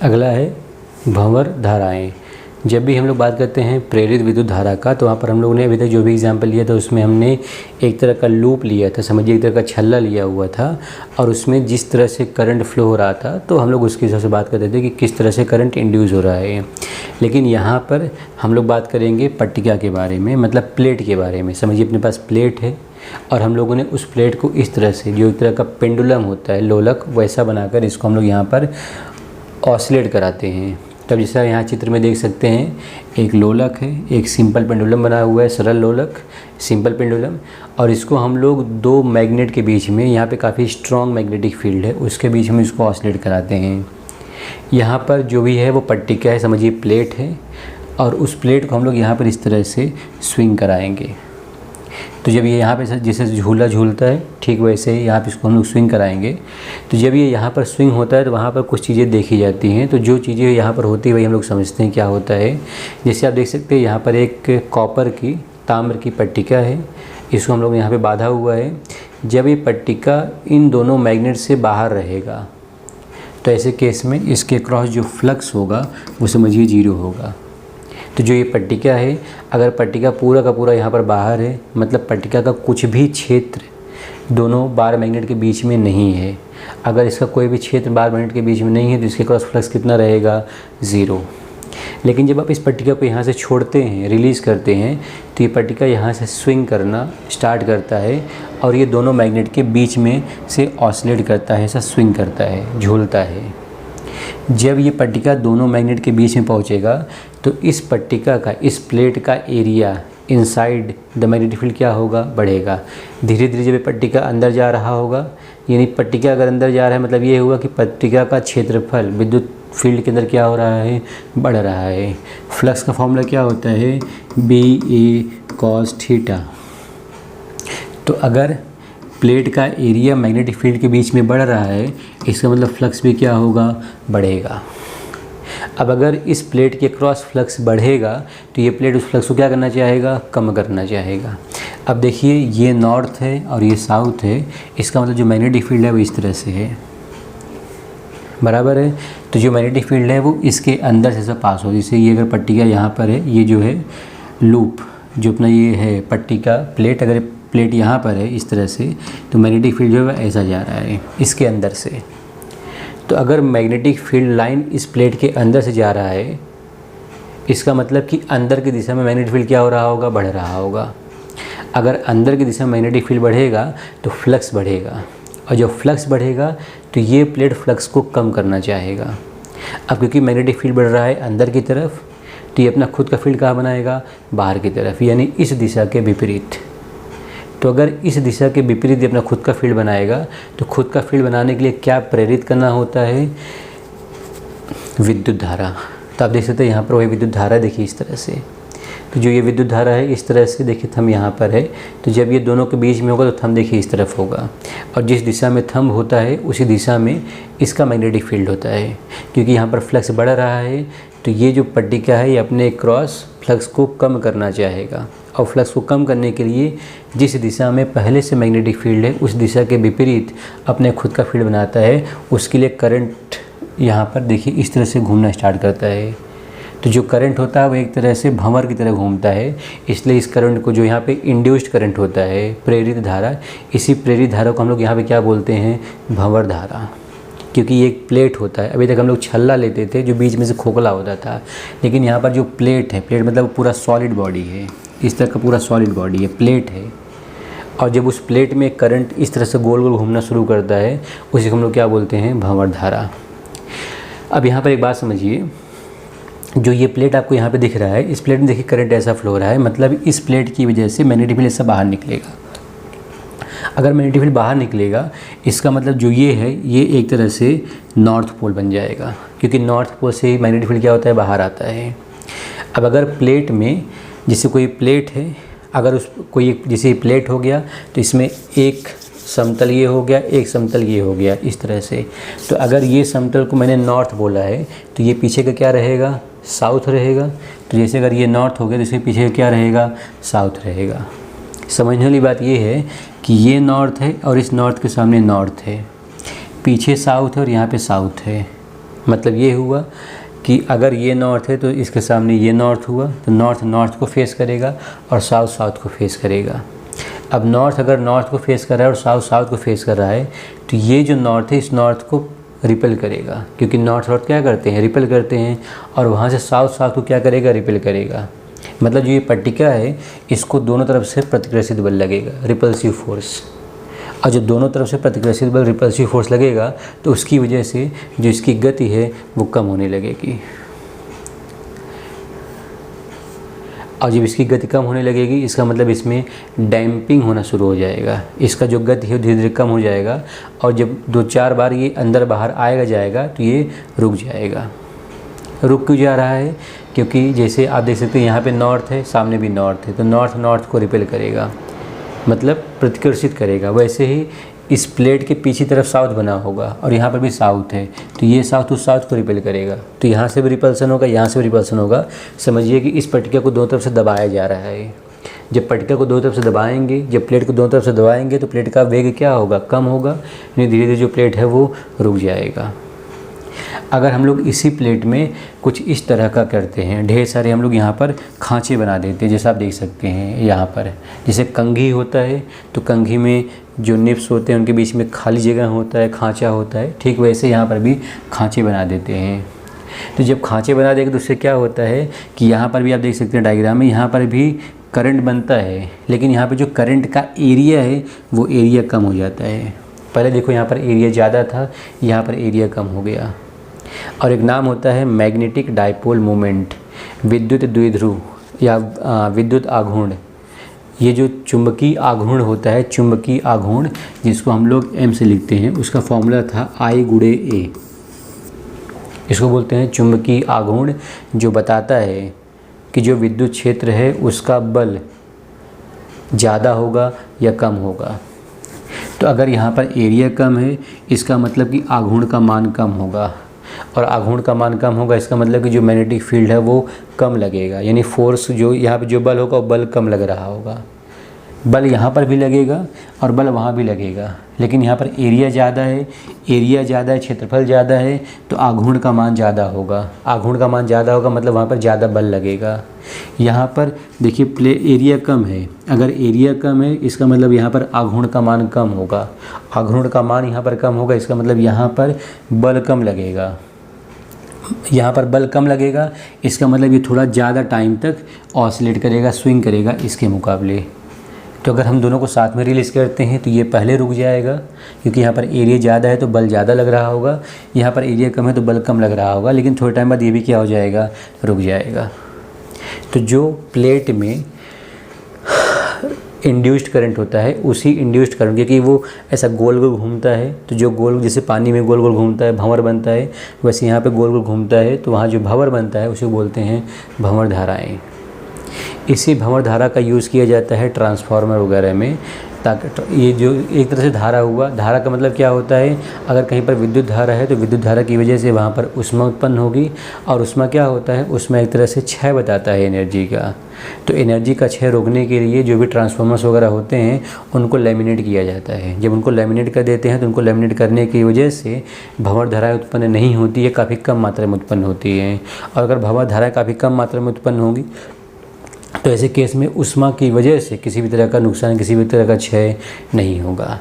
अगला है भंवर धाराएं। जब भी हम लोग बात करते हैं प्रेरित विद्युत धारा का, तो वहाँ पर हम लोगों ने अभी तक जो भी एग्जाम्पल लिया था उसमें हमने एक तरह का लूप लिया था, समझिए एक तरह का छल्ला लिया हुआ था, और उसमें जिस तरह से करंट फ्लो हो रहा था तो हम लोग उसके हिसाब से बात करते थे कि किस तरह से करंट इंड्यूस हो रहा है। लेकिन यहाँ पर हम लोग बात करेंगे पट्टिका के बारे में, मतलब प्लेट के बारे में। समझिए अपने पास प्लेट है और हम लोगों ने उस प्लेट को इस तरह से, जो एक तरह का पेंडुलम होता है, लोलक, वैसा बनाकर इसको हम लोग यहाँ पर ऑसिलेट कराते हैं। तब जैसा यहाँ चित्र में देख सकते हैं, एक लोलक है, एक सिंपल पेंडुलम बना हुआ है, सरल लोलक, सिंपल पेंडुलम, और इसको हम लोग दो मैग्नेट के बीच में, यहाँ पे काफ़ी स्ट्रॉन्ग मैग्नेटिक फील्ड है, उसके बीच में इसको ऑसिलेट कराते हैं। यहाँ पर जो भी है वो पट्टिका है, समझिए प्लेट है, और उस प्लेट को हम लोग यहाँ पर इस तरह से स्विंग कराएंगे। तो जब ये यहाँ पे जैसे झूला झूलता है, ठीक वैसे ही यहाँ पे इसको हम लोग स्विंग कराएंगे। तो जब ये यहाँ पर स्विंग होता है तो वहाँ पर कुछ चीज़ें देखी जाती हैं। तो जो चीज़ें यहाँ पर होती है वही हम लोग समझते हैं क्या होता है। जैसे आप देख सकते हैं यहाँ पर एक कॉपर की, ताम्र की पट्टिका है, इसको हम लोग यहाँ पर बांधा हुआ है। जब ये पट्टिका इन दोनों मैग्नेट से बाहर रहेगा तो ऐसे केस में इसके क्रॉस जो फ्लक्स होगा वो समझिए 0 होगा। तो जो ये पट्टिका है, अगर पट्टिका पूरा का पूरा यहाँ पर बाहर है, मतलब पट्टिका का कुछ भी क्षेत्र दोनों बार मैग्नेट के बीच में नहीं है। अगर इसका कोई भी क्षेत्र बार मैग्नेट के बीच में नहीं है तो इसके क्रॉस फ्लक्स कितना रहेगा? 0। लेकिन जब आप इस पट्टिका को यहाँ से छोड़ते हैं, रिलीज़ करते हैं, तो ये पट्टिका यहाँ से स्विंग करना स्टार्ट करता है और ये दोनों मैग्नेट के बीच में से ऑसिलेट करता है, ऐसा स्विंग करता है, झूलता है। जब ये पट्टिका दोनों मैग्नेट के बीच में पहुँचेगा तो इस पट्टिका का, इस प्लेट का area inside the magnetic field क्या होगा? बढ़ेगा। धीरे धीरे जब ये पट्टिका अंदर जा रहा होगा, यानी पट्टिका अगर अंदर जा रहा है मतलब ये हुआ कि पट्टिका का क्षेत्रफल विद्युत फील्ड के अंदर क्या हो रहा है? बढ़ रहा है। फ्लक्स का फॉर्मूला क्या होता है? BA cos theta. तो अगर प्लेट का एरिया मैग्नेटिक फील्ड के बीच में बढ़ रहा है, इसका मतलब फ्लक्स भी क्या होगा? बढ़ेगा। अब अगर इस प्लेट के क्रॉस फ्लक्स बढ़ेगा तो ये प्लेट उस फ्लक्स को क्या करना चाहेगा? कम करना चाहेगा। अब देखिए ये नॉर्थ है और ये साउथ है, इसका मतलब जो मैग्नेटिक फील्ड है वो इस तरह से है, बराबर है। तो जो मैग्नेटिक फील्ड है वो इसके अंदर से सब पास हो। जैसे ये अगर पट्टिका यहाँ पर है, ये जो है लूप जो अपना ये है पट्टिका प्लेट, अगर प्लेट यहाँ पर है इस तरह से, तो मैग्नेटिक फील्ड जो है ऐसा जा रहा है इसके अंदर से। तो अगर मैग्नेटिक फील्ड लाइन इस प्लेट के अंदर से जा रहा है, इसका मतलब कि अंदर की दिशा में मैग्नेटिक फील्ड क्या हो रहा होगा? बढ़ रहा होगा। अगर अंदर की दिशा में मैग्नेटिक फील्ड बढ़ेगा तो फ्लक्स बढ़ेगा, और जब फ्लक्स बढ़ेगा तो ये प्लेट फ्लक्स को कम करना चाहेगा। अब क्योंकि मैग्नेटिक फील्ड बढ़ रहा है अंदर की तरफ, तो ये अपना खुद का फील्ड कहाँ बनाएगा? बाहर की तरफ, यानी इस दिशा के विपरीत। तो अगर इस दिशा के विपरीत अपना खुद का फील्ड बनाएगा तो खुद का फील्ड बनाने के लिए क्या प्रेरित करना होता है? विद्युत धारा। तो आप देख सकते हैं यहाँ पर वही विद्युत धारा, देखिए इस तरह से। तो जो ये विद्युत धारा है इस तरह से, देखिए थंब यहाँ पर है, तो जब ये दोनों के बीच में होगा तो थंब देखिए इस तरफ होगा, और जिस दिशा में थंब होता है उसी दिशा में इसका मैग्नेटिक फील्ड होता है। क्योंकि यहाँ पर फ्लक्स बढ़ रहा है तो ये जो पट्टिका है ये अपने क्रॉस फ्लक्स को कम करना चाहेगा, और फ्लक्स को कम करने के लिए जिस दिशा में पहले से मैग्नेटिक फील्ड है उस दिशा के विपरीत अपने खुद का फील्ड बनाता है। उसके लिए करंट यहाँ पर देखिए इस तरह से घूमना स्टार्ट करता है। तो जो करंट होता है वो एक तरह से भंवर की तरह घूमता है, इसलिए इस करंट को, जो यहाँ पे इंड्यूस्ड करंट होता है, प्रेरित धारा, इसी प्रेरित धारा को हम लोग यहाँ पे क्या बोलते हैं? भंवर धारा। क्योंकि ये एक प्लेट होता है। अभी तक हम लोग छल्ला लेते थे जो बीच में से खोखला होता था, लेकिन यहाँ पर जो प्लेट है, प्लेट मतलब पूरा सॉलिड बॉडी है, इस तरह का पूरा सॉलिड बॉडी है, प्लेट है, और जब उस प्लेट में करंट इस तरह से गोल गोल घूमना शुरू करता है उसे हम लोग क्या बोलते हैं? भंवर धारा। अब यहाँ पर एक बात समझिए, जो ये प्लेट आपको यहाँ पे दिख रहा है, इस प्लेट में देखिए करंट ऐसा फ्लो हो रहा है, मतलब इस प्लेट की वजह से मैग्नेटिक फील्ड ऐसा बाहर निकलेगा। अगर मैग्नेटिक फील्ड बाहर निकलेगा इसका मतलब जो ये है ये एक तरह से नॉर्थ पोल बन जाएगा, क्योंकि नॉर्थ पोल से ही मैग्नेटिक फील्ड क्या होता है? बाहर आता है। अब अगर प्लेट में, जैसे कोई प्लेट है, अगर उस कोई जैसे प्लेट हो गया तो इसमें एक समतल ये हो गया, एक समतल ये हो गया, इस तरह से। तो अगर ये समतल को मैंने नॉर्थ बोला है तो ये पीछे का क्या रहेगा? साउथ रहेगा। तो जैसे अगर ये नॉर्थ हो गया तो इसके पीछे क्या रहेगा? साउथ रहेगा। समझने वाली बात ये है कि ये नॉर्थ है और इस नॉर्थ के सामने नॉर्थ है, पीछे साउथ है और यहाँ पे साउथ है, मतलब ये हुआ कि अगर ये नॉर्थ है तो इसके सामने ये नॉर्थ हुआ, तो नॉर्थ नॉर्थ को फेस करेगा और साउथ साउथ को फेस करेगा। अब नॉर्थ अगर नॉर्थ को फेस कर रहा है और साउथ साउथ को फेस कर रहा है, तो ये जो नॉर्थ है इस नॉर्थ को रिपेल करेगा, क्योंकि नॉर्थ साउथ क्या करते हैं, रिपेल करते हैं, और वहाँ से साउथ साउथ को क्या करेगा, रिपेल करेगा। मतलब जो ये पट्टिका है इसको दोनों तरफ से प्रतिकर्षित बल लगेगा, रिपल्सिव फोर्स। और जब दोनों तरफ से प्रतिकर्षित बल, रिपल्सिव फोर्स लगेगा, तो उसकी वजह से जो इसकी गति है वो कम होने लगेगी। और जब इसकी गति कम होने लगेगी, इसका मतलब इसमें डैम्पिंग होना शुरू हो जाएगा। इसका जो गति है धीरे धीरे कम हो जाएगा, और जब 2-4 बार ये अंदर बाहर आएगा जाएगा तो ये रुक जाएगा। रुक क्यों जा रहा है? क्योंकि जैसे आप देख सकते हैं यहाँ पे नॉर्थ है, सामने भी नॉर्थ है, तो नॉर्थ नॉर्थ को रिपेल करेगा, मतलब प्रतिकर्षित करेगा। वैसे ही इस प्लेट के पीछे तरफ साउथ बना होगा और यहाँ पर भी साउथ है, तो ये साउथ उस साउथ को रिपेल करेगा, तो यहाँ से भी रिपल्सन होगा, यहाँ से भी रिपल्सन होगा। समझिए कि इस पट्टिका को दोनों तरफ से दबाया जा रहा है। जब पट्टिका को दोनों तरफ से दबाएंगे, जब प्लेट को दोनों तरफ से दबाएंगे, तो प्लेट का वेग क्या होगा, कम होगा, यानी धीरे धीरे जो प्लेट है वो रुक जाएगा। अगर हम लोग इसी प्लेट में कुछ इस तरह का करते हैं, ढेर सारे हम लोग यहाँ पर खांचे बना देते हैं, जैसा आप देख सकते हैं यहाँ पर, जैसे कंघी होता है तो कंघी में जो निप्स होते हैं उनके बीच में खाली जगह होता है, खांचा होता है, ठीक वैसे यहाँ पर भी खांचे बना देते हैं। तो जब खांचे बना देंगे तो उससे क्या होता है कि यहाँ पर भी आप देख सकते हैं डायग्राम में, यहाँ पर भी करंट बनता है, लेकिन यहाँ पर जो करंट का एरिया है वो एरिया कम हो जाता है। पहले देखो यहाँ पर एरिया ज़्यादा था, यहाँ पर एरिया कम हो गया। और एक नाम होता है मैग्नेटिक डाइपोल मोमेंट, विद्युत द्विध्रुव या विद्युत आघूर्ण। ये जो चुंबकीय आघूर्ण होता है, चुंबकीय आघूर्ण जिसको हम लोग m से लिखते हैं, उसका फॉर्मूला था I/A। इसको बोलते हैं चुंबकीय आघूर्ण, जो बताता है कि जो विद्युत क्षेत्र है उसका बल ज़्यादा होगा या कम होगा। तो अगर यहाँ पर एरिया कम है, इसका मतलब कि आघूर्ण का मान कम होगा, और आघूर्ण का मान कम होगा इसका मतलब कि जो मैग्नेटिक फील्ड है वो कम लगेगा, यानी फोर्स जो यहाँ पे जो बल होगा वो बल कम लग रहा होगा। बल यहाँ पर भी लगेगा और बल वहाँ भी लगेगा, लेकिन यहाँ पर एरिया ज़्यादा है, क्षेत्रफल ज़्यादा है, तो आघूर्ण का मान ज़्यादा होगा। आघूर्ण का मान ज़्यादा होगा मतलब वहाँ पर ज़्यादा बल लगेगा। यहाँ पर देखिए एरिया कम है, अगर एरिया कम है इसका मतलब यहाँ पर आघूर्ण का मान कम होगा। आघूर्ण का मान यहाँ पर कम होगा, इसका मतलब यहाँ पर बल कम लगेगा। यहाँ पर बल कम लगेगा, इसका मतलब ये थोड़ा ज़्यादा टाइम तक ऑसिलेट करेगा, स्विंग करेगा इसके मुकाबले। तो अगर हम दोनों को साथ में रिलीज़ करते हैं तो ये पहले रुक जाएगा, क्योंकि यहाँ पर एरिया ज़्यादा है तो बल ज़्यादा लग रहा होगा, यहाँ पर एरिया कम है तो बल कम लग रहा होगा, लेकिन थोड़े टाइम बाद ये भी क्या हो जाएगा, रुक जाएगा। तो जो प्लेट में इंड्यूस्ड करंट होता है, उसी इंड्यूस्ड करंट, क्योंकि वो ऐसा गोल गोल घूमता है, तो जो गोल जैसे पानी में गोल गोल घूमता है भंवर बनता है, वैसे यहाँ पे गोल गोल घूमता है, तो वहाँ जो भंवर बनता है उसे बोलते हैं भंवर धाराएँ। इसी भंवर धारा का यूज़ किया जाता है ट्रांसफार्मर वगैरह में, ताकि ये जो एक तरह से धारा हुआ, धारा का मतलब क्या होता है, अगर कहीं पर विद्युत धारा है तो विद्युत धारा की वजह से वहाँ पर ऊष्मा उत्पन्न होगी, और ऊष्मा क्या होता है, ऊष्मा एक तरह से क्षय बताता है एनर्जी का। तो एनर्जी का क्षय रोकने के लिए जो भी ट्रांसफार्मर्स वगैरह होते हैं उनको लैमिनेट किया जाता है। जब उनको लैमिनेट कर देते हैं तो उनको लैमिनेट करने की वजह से भंवर धाराएँ उत्पन्न नहीं होती है, काफ़ी कम मात्रा में उत्पन्न होती हैं। और अगर भंवर धाराएँ काफ़ी कम मात्रा में उत्पन्न होंगी तो ऐसे केस में ऊष्मा की वजह से किसी भी तरह का नुकसान, किसी भी तरह का क्षय नहीं होगा।